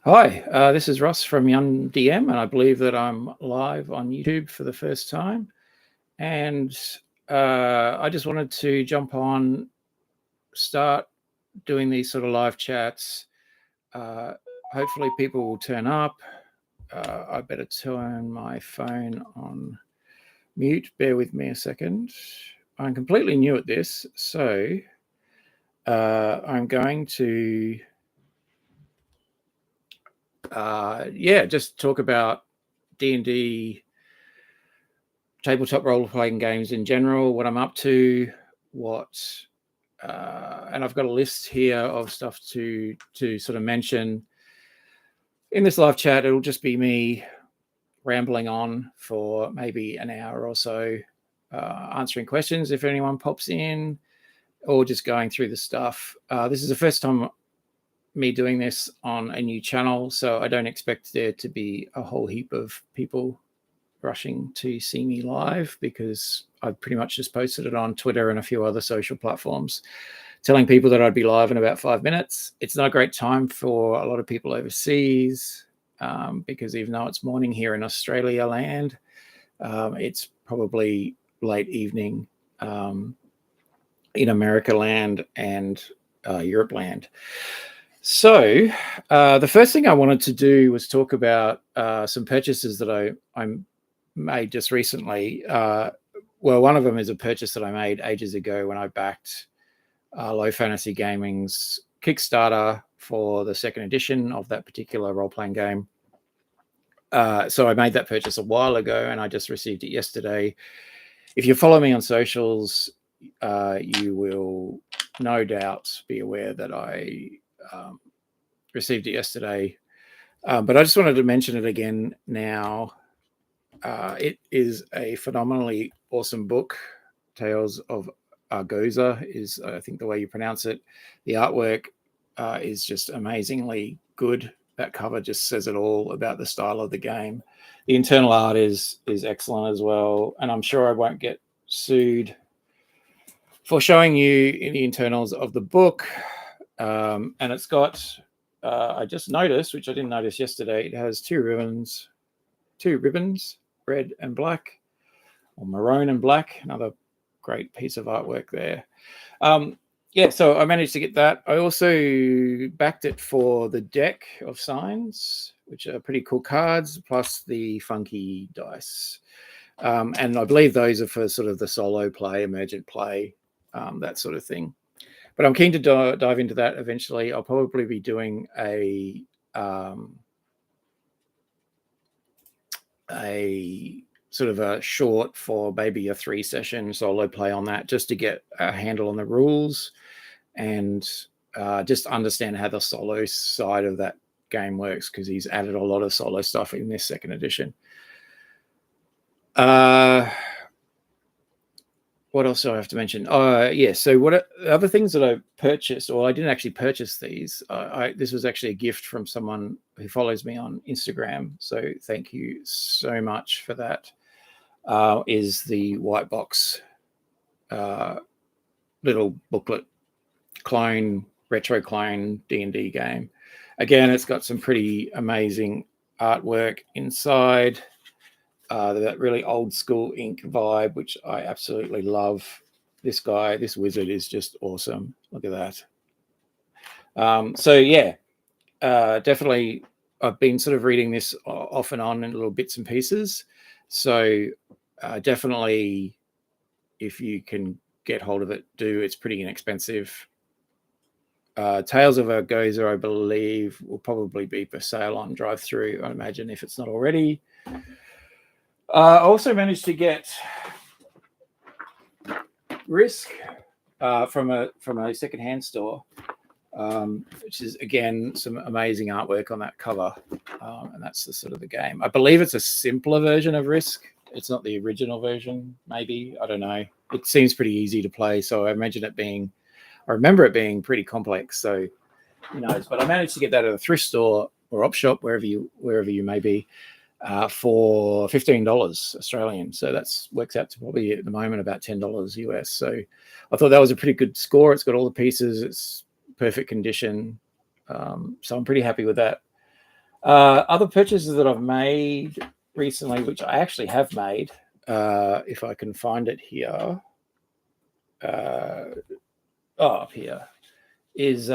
Hi, this is Ross from Young DM, and I believe that I'm live on YouTube for the first time. And I just wanted to jump on, start doing these sort of live chats. Hopefully, people will turn up. I better turn my phone on mute. Bear with me a second. I'm completely new at this, so I'm going to just talk about D&D, tabletop role-playing games in general, what I'm up to, and I've got a list here of stuff to sort of mention. In this live chat, it'll just be me rambling on for maybe an hour or so, answering questions if anyone pops in, or just going through the stuff. This is the first time me doing this on a new channel, so I don't expect there to be a whole heap of people rushing to see me live, because I've pretty much just posted it on Twitter and a few other social platforms, telling people that I'd be live in about 5 minutes. It's not a great time for a lot of people overseas, because even though it's morning here in Australia land, it's probably late evening in America land and Europe land. So the first thing I wanted to do was talk about some purchases that I made just recently. Well, one of them is a purchase that I made ages ago when I backed Low Fantasy Gaming's Kickstarter for the second edition of that particular role-playing game. So I made that purchase a while ago, and I just received it yesterday. If you follow me on socials, you will no doubt be aware that I received it yesterday. But I just wanted to mention it again now. It is a phenomenally awesome book. Tales of Argoza is, I think, the way you pronounce it. The artwork is just amazingly good. That cover just says it all about the style of the game. The internal art is excellent as well, and I'm sure I won't get sued for showing you the internals of the book. And it's got, I just noticed, which I didn't notice yesterday, it has two ribbons, red and black, or maroon and black. Another great piece of artwork there. So I managed to get that. I also backed it for the deck of signs, which are pretty cool cards, plus the funky dice. And I believe those are for sort of the solo play, emergent play, that sort of thing. But I'm keen to dive into that eventually. I'll probably be doing a sort of a short for maybe a 3-session solo play on that, just to get a handle on the rules and just understand how the solo side of that game works, because he's added a lot of solo stuff in this second edition. What else do I have to mention? So what other things that I purchased, or I didn't actually purchase these. This was actually a gift from someone who follows me on Instagram. So thank you so much for that. Is the white box little booklet clone, retro clone D&D game. Again, it's got some pretty amazing artwork inside. That really old school ink vibe, which I absolutely love. This wizard is just awesome. Look at that. Definitely I've been sort of reading this off and on in little bits and pieces. So definitely, if you can get hold of it, it's pretty inexpensive. Tales of Argoza, I believe, will probably be for sale on drive-through, I imagine, if it's not already. I also managed to get Risk from a secondhand store, which is, again, some amazing artwork on that cover, and that's the sort of the game. I believe it's a simpler version of Risk. It's not the original version, maybe. I don't know. It seems pretty easy to play, so I remember it being pretty complex. So who knows? But I managed to get that at a thrift store or op shop, wherever you may be, for $15 Australian. So that works out to probably at the moment about $10 US. So I thought that was a pretty good score. It's got all the pieces. It's perfect condition. So I'm pretty happy with that. Other purchases that I've made recently, which I actually have made, if I can find it here, up here, is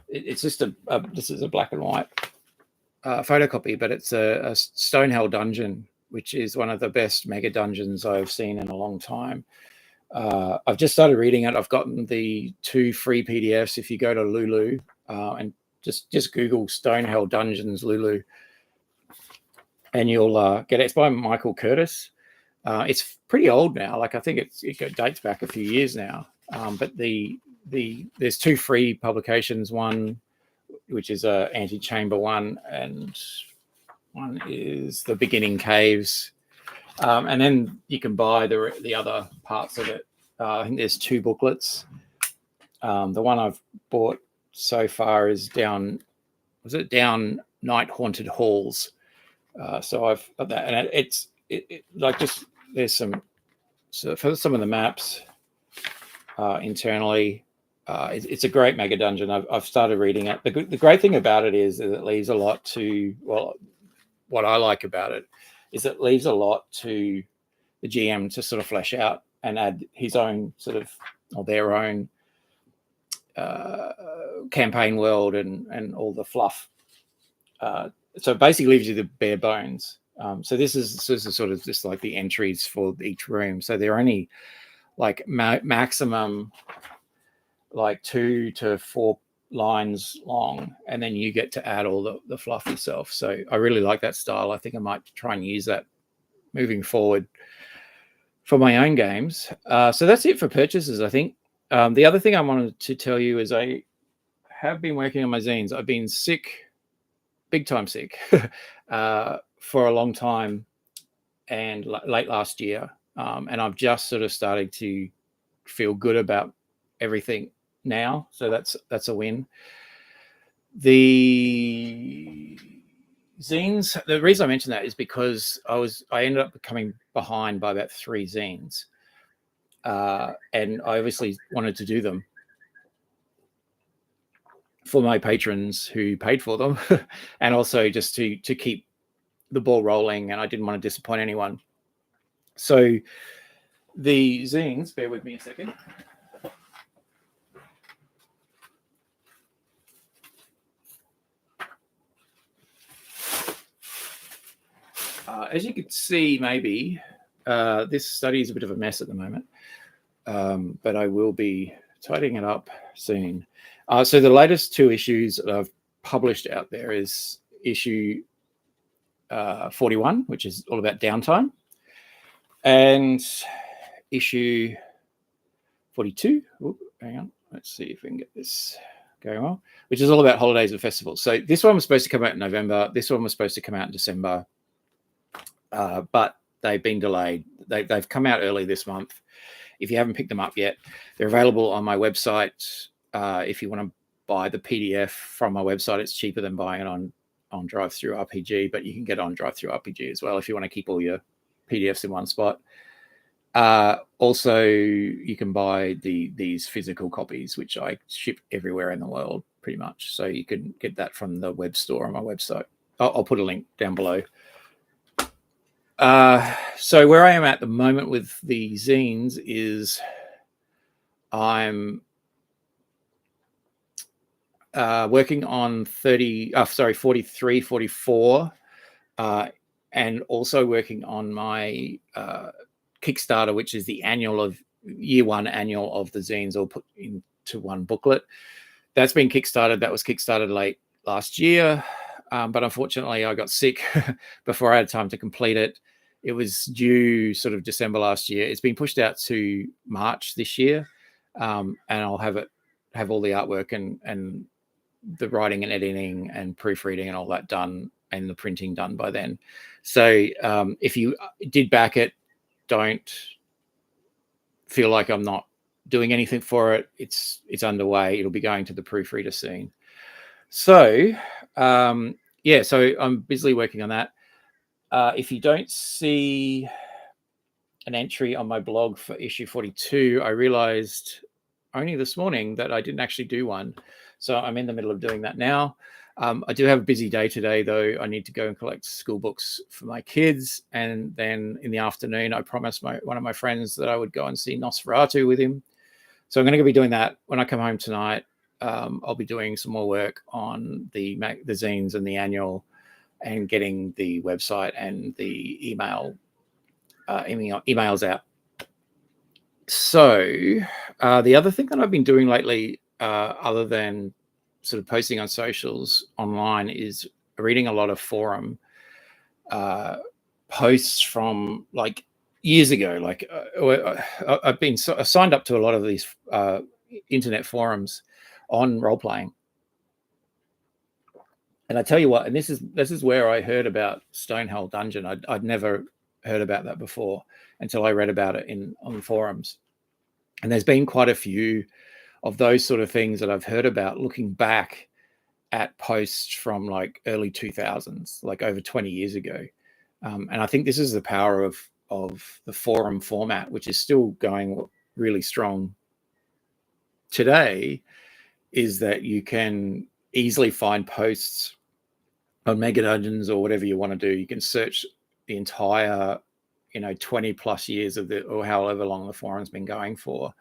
it's just this is a black and white photocopy, but it's a Stonehell dungeon, which is one of the best mega dungeons I've seen in a long time. I've just started reading it. I've gotten the 2 free PDFs. If you go to Lulu and just Google Stonehell Dungeons Lulu, and you'll get it. It's by Michael Curtis. It's pretty old now. Like I think it dates back a few years now. But there's 2 free publications. One which is a Antichamber one, and one is the Beginning Caves. And then you can buy the other parts of it. I think there's 2 booklets. The one I've bought so far is down Night Haunted Halls. So I've got that, and it's like just there's some for some of the maps internally. It's a great mega dungeon. I've started reading it. The great thing about it is that it leaves a lot to, well, what I like about it is it leaves a lot to the GM to sort of flesh out and add his own sort of, or their own campaign world and all the fluff. So it basically leaves you the bare bones. So this is sort of just like the entries for each room. So they're only like maximum like 2 to 4 lines long, and then you get to add all the fluff yourself. So I really like that style. I think I might try and use that moving forward for my own games. So that's it for purchases, I think. The other thing I wanted to tell you is I have been working on my zines. I've been sick, big time sick, for a long time, and late last year. And I've just sort of started to feel good about everything now. So that's a win. The zines, the reason I mentioned that is because I ended up coming behind by about 3 zines. And I obviously wanted to do them for my patrons who paid for them, and also just to keep the ball rolling, and I didn't want to disappoint anyone. So the zines, bear with me a second. As you can see, maybe this study is a bit of a mess at the moment, but I will be tidying it up soon. So the latest 2 issues that I've published out there is issue 41, which is all about downtime, and issue 42. Ooh, hang on, let's see if we can get this going well, which is all about holidays and festivals. So this one was supposed to come out in November. This one was supposed to come out in December. But they've been delayed. They've come out early this month. If you haven't picked them up yet, they're available on my website. If you want to buy the PDF from my website, it's cheaper than buying it on DriveThruRPG, but you can get it on DriveThruRPG as well if you want to keep all your PDFs in one spot. Also, you can buy these physical copies, which I ship everywhere in the world pretty much. So you can get that from the web store on my website. I'll put a link down below. So where I am at the moment with the zines is I'm working on 43, 44, and also working on my Kickstarter, which is the year 1 annual of the zines, all put into one booklet. That's been kickstarted. That was kickstarted late last year. But unfortunately, I got sick before I had time to complete it. It was due sort of December last year. It's been pushed out to March this year, and I'll have all the artwork and the writing and editing and proofreading and all that done, and the printing done by then. So if you did back it, don't feel like I'm not doing anything for it. It's underway. It'll be going to the proofreader soon. So so I'm busily working on that. If you don't see an entry on my blog for issue 42, I realized only this morning that I didn't actually do one. So I'm in the middle of doing that now. I do have a busy day today, though. I need to go and collect school books for my kids. And then in the afternoon, I promised one of my friends that I would go and see Nosferatu with him. So I'm going to be doing that when I come home tonight. I'll be doing some more work on the zines and the annual, and getting the website and the emails out. So the other thing that I've been doing lately, other than sort of posting on socials online, is reading a lot of forum posts from like years ago. Like I've been signed up to a lot of these internet forums on role playing. And I tell you what, and this is where I heard about Stonehell Dungeon. I'd never heard about that before until I read about it on forums. And there's been quite a few of those sort of things that I've heard about, looking back at posts from like early 2000s, like over 20 years ago. And I think this is the power of the forum format, which is still going really strong today, is that you can easily find posts on Mega Dungeons or whatever you want to do. You can search the entire 20 plus years of or however long the forum's been going for,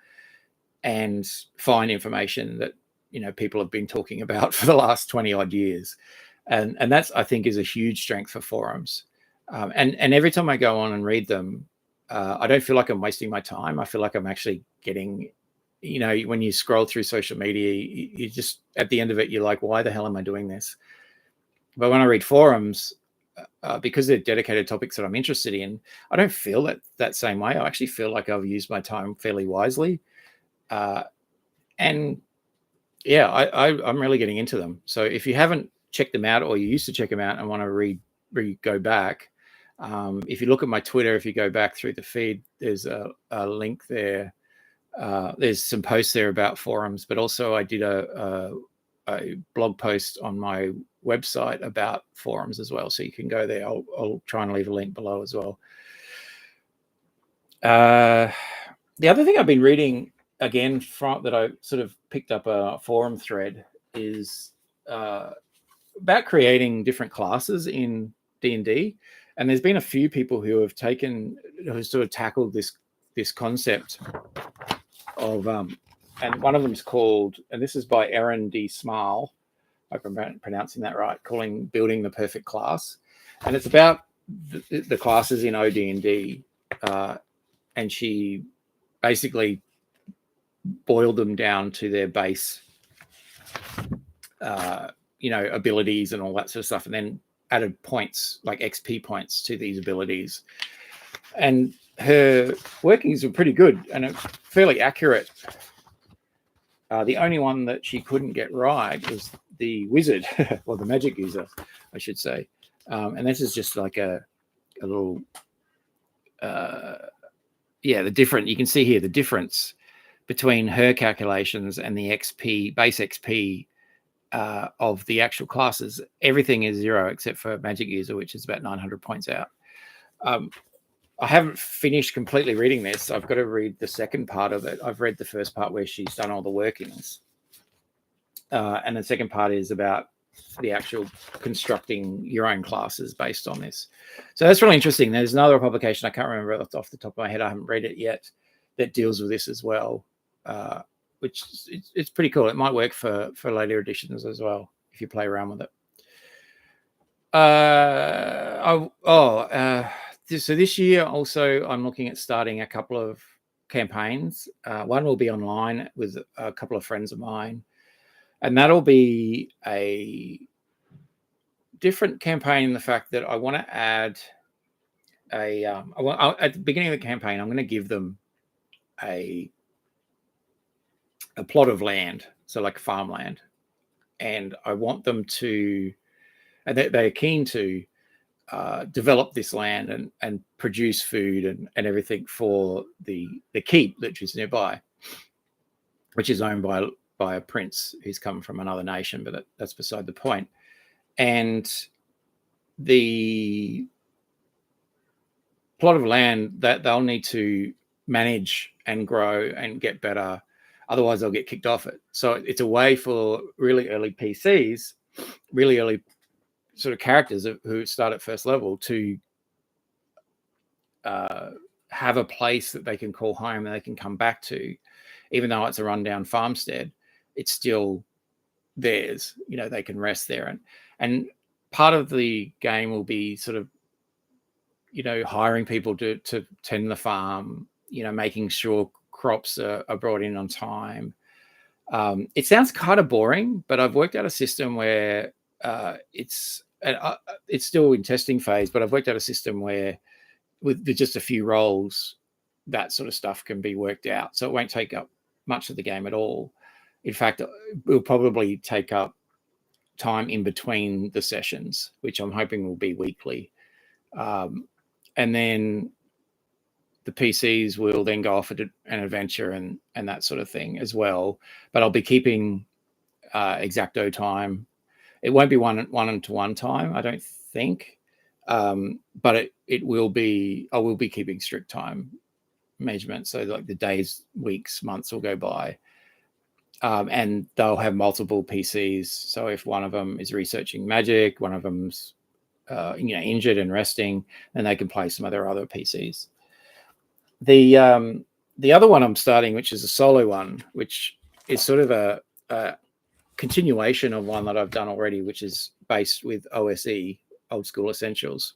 and find information that people have been talking about for the last 20 odd years. And that's, I think, is a huge strength for forums. And every time I go on and read them, I don't feel like I'm wasting my time. I feel like I'm actually getting, when you scroll through social media, you just, at the end of it, you're like, why the hell am I doing this? But when I read forums, because they're dedicated topics that I'm interested in, I don't feel that same way. I actually feel like I've used my time fairly wisely. And yeah, I'm really getting into them. So if you haven't checked them out, or you used to check them out and want to go back, if you look at my Twitter, if you go back through the feed, there's a link there. There's some posts there about forums, but also I did a blog post on my website about forums as well. So you can go there. I'll try and leave a link below as well. The other thing I've been reading, again, that I sort of picked up a forum thread, is about creating different classes in D&D. And there's been a few people who have sort of tackled this concept of, and one of them is called, and this is by Erin D. Smile, I hope I'm pronouncing that right, calling Building the Perfect Class. And it's about the classes in OD&D, and she basically boiled them down to their base, abilities and all that sort of stuff, and then added points, like XP points, to these abilities. And her workings were pretty good and fairly accurate. The only one that she couldn't get right was the wizard, or the magic user, I should say. And this is just like a little, the different. You can see here the difference between her calculations and the base XP of the actual classes. Everything is 0 except for magic user, which is about 900 points out. I haven't finished completely reading this. I've got to read the second part of it. I've read the first part where she's done all the workings. And the second part is about the actual constructing your own classes based on this. So that's really interesting. There's another publication, I can't remember off the top of my head, I haven't read it yet, that deals with this as well, which it's pretty cool. It might work for later editions as well, if you play around with it. So this year also, I'm looking at starting a couple of campaigns. One will be online with a couple of friends of mine, and that'll be a different campaign in the fact that I want to add at the beginning of the campaign, I'm going to give them a plot of land, so like farmland, and I want them to, and they're keen to develop this land and produce food and everything for the keep that is nearby, which is owned by a prince who's come from another nation, but that's beside the point. And the plot of land that they'll need to manage and grow and get better Otherwise, they'll get kicked off it. So it's a way for really early PCs, really early sort of characters who start at first level to have a place that they can call home and they can come back to, even though it's a rundown farmstead. It's still theirs. You know, they can rest there, and part of the game will be sort of, you know, hiring people to tend the farm. You know, making sure crops are brought in on time. It sounds kind of boring, but I've worked out a system where it's still in testing phase, but I've worked out a system where with just a few rolls, that sort of stuff can be worked out. So it won't take up much of the game at all. In fact, it will probably take up time in between the sessions, which I'm hoping will be weekly. And then the PCs will then go off at an adventure and that sort of thing as well. But I'll be keeping exacto time. It won't be one-to-one time, I don't think. But it will be, I will be keeping strict time measurements. So like the days, weeks, months will go by. And they'll have multiple PCs. So if one of them is researching magic, one of them's injured and resting, then they can play some of their other PCs. The other one I'm starting, which is a solo one, which is sort of a continuation of one that I've done already, which is based with OSE, Old School Essentials.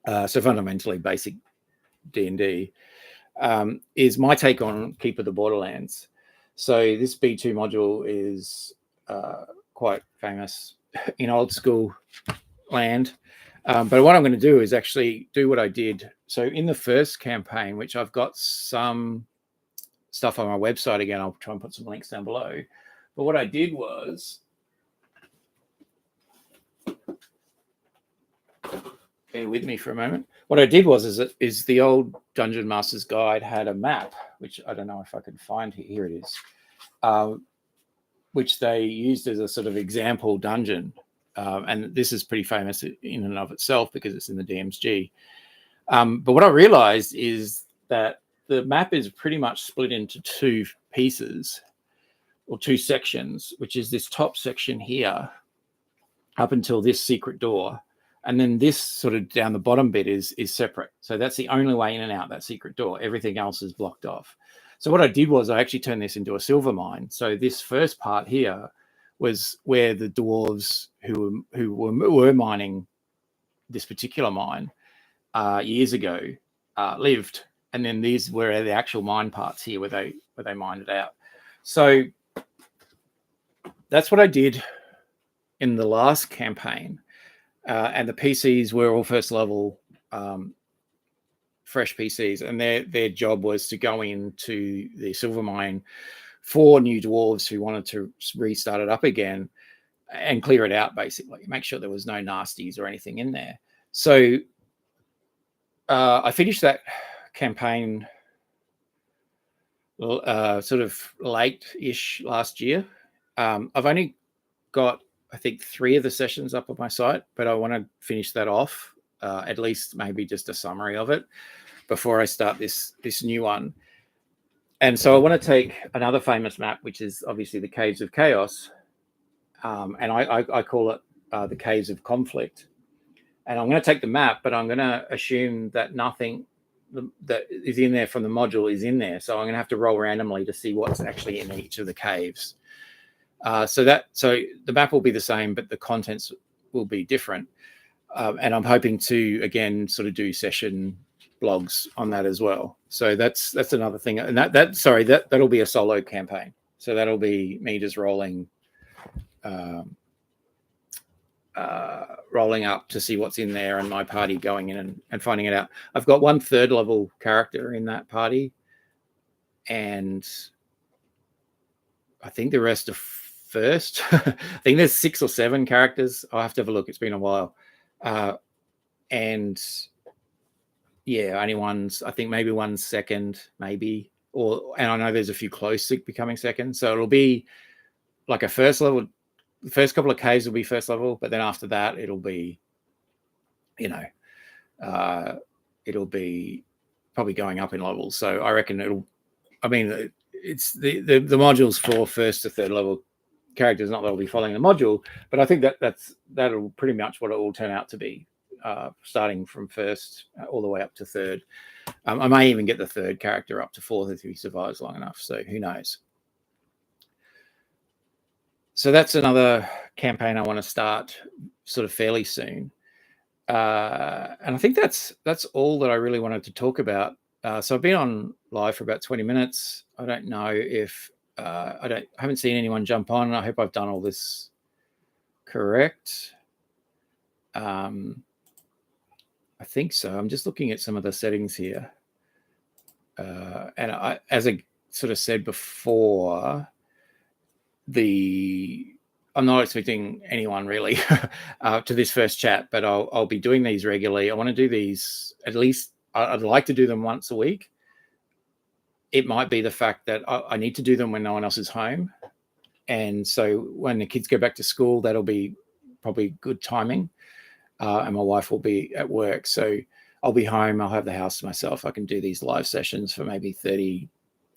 So fundamentally basic D&D, is my take on Keep of the Borderlands. So this B2 module is quite famous in old school land. But what I'm going to do is actually do what I did. So in the first campaign, which I've got some stuff on my website again, I'll try and put some links down below. But what I did was, bear with me for a moment. What I did was, is the old Dungeon Master's Guide had a map, which I don't know if I can find here. Here it is, which they used as a sort of example dungeon. And this is pretty famous in and of itself because it's in the DMSG. But what I realized is that the map is pretty much split into two pieces or two sections, which is this top section here up until this secret door. And then this sort of down the bottom bit is separate. So that's the only way in and out, that secret door. Everything else is blocked off. So what I did was I actually turned this into a silver mine. So this first part here was where the dwarves who were mining this particular mine years ago lived, and then these were the actual mine parts here where they mined it out. So that's what I did in the last campaign, and the PCs were all first level, fresh PCs, and their job was to go into the silver mine for new dwarves who wanted to restart it up again and clear it out, basically make sure there was no nasties or anything in there. So I finished that campaign sort of late-ish last year. I've only got, I think, 3 of the sessions up on my site, but I want to finish that off, at least maybe just a summary of it before I start this new one. And so I want to take another famous map, which is obviously the Caves of Chaos, and I call it the Caves of Conflict. And I'm going to take the map, but I'm going to assume that nothing that is in there from the module is in there. So I'm going to have to roll randomly to see what's actually in each of the caves. So the map will be the same, but the contents will be different. And I'm hoping to, again, sort of do session blogs on that as well. So that's another thing. And that'll be a solo campaign. So that'll be me just rolling up to see what's in there, and my party going in and finding it out. I've got 1 3rd level character in that party, and I think the rest are first. I think there's 6 or 7 characters. I'll have to have a look. It's been a while. And yeah, only one's, I think maybe 1 second, maybe, and I know there's a few close to becoming second. So it'll be like a first level. The first couple of caves will be first level, but then after that, it'll be, it'll be probably going up in levels. So I reckon it's the modules for first to third level characters. Not that I'll be following the module, but I think that'll pretty much what it will turn out to be, starting from first all the way up to third. I may even get the third character up to fourth if he survives long enough. So who knows? So that's another campaign I want to start sort of fairly soon. And I think that's all that I really wanted to talk about. So I've been on live for about 20 minutes. I don't know if I haven't seen anyone jump on. I hope I've done all this correct. I think so. I'm just looking at some of the settings here. And as I sort of said before, I'm not expecting anyone really to this first chat, but I'll be doing these regularly. I want to do these at least. I'd like to do them once a week. It might be the fact that I need to do them when no one else is home, and so when the kids go back to school, that'll be probably good timing. And my wife will be at work, so I'll be home. I'll have the house to myself. I can do these live sessions for maybe 30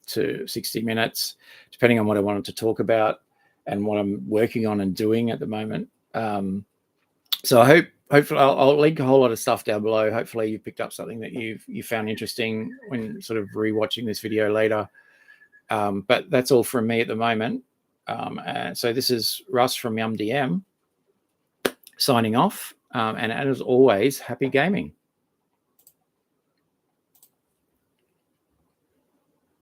to 60 minutes, depending on what I wanted to talk about and what I'm working on and doing at the moment. So hopefully I'll link a whole lot of stuff down below. Hopefully you picked up something that you found interesting when sort of rewatching this video later. But that's all from me at the moment. And so this is Russ from YumDM signing off. And as always, happy gaming.